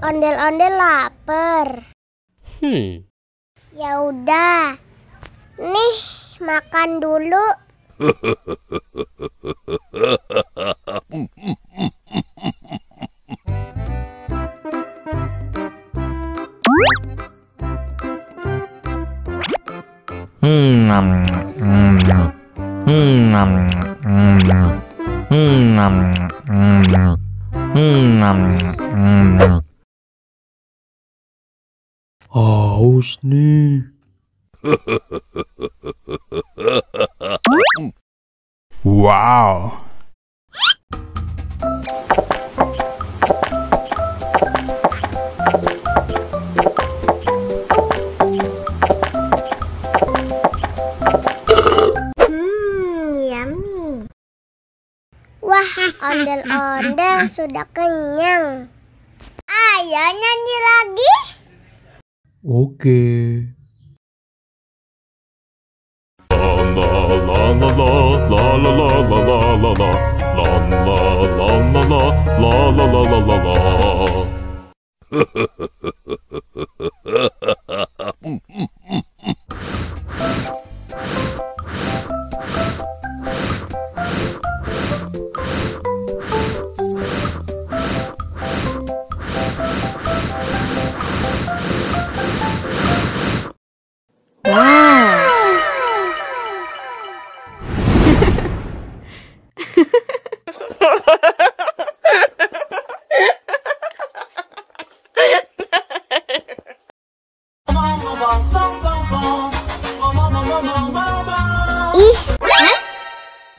Ondel-ondel lapar. Ya udah. Nih, makan dulu. Haus nih. Wow. Yummy. Wah, ondel-ondel sudah kenyang. Ayo nyanyi lagi. Oke. Ih,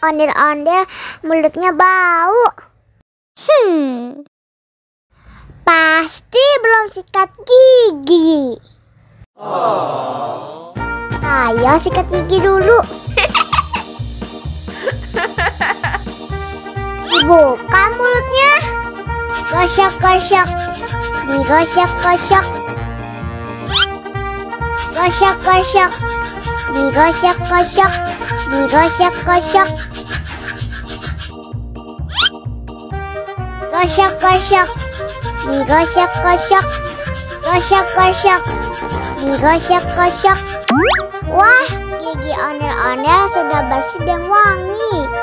ondel-ondel mulutnya bau. Pasti belum sikat gigi. Ayo sikat gigi dulu. Dibuka mulutnya. Gosok-gosok. Digosok-gosok. Gosok-gosok. Digosok-gosok. Digosok-gosok. Gosok-gosok. Digosok-gosok. Gosok-gosok. Digosok-gosok. Wah, gigi ondel-ondel sudah bersih dan wangi.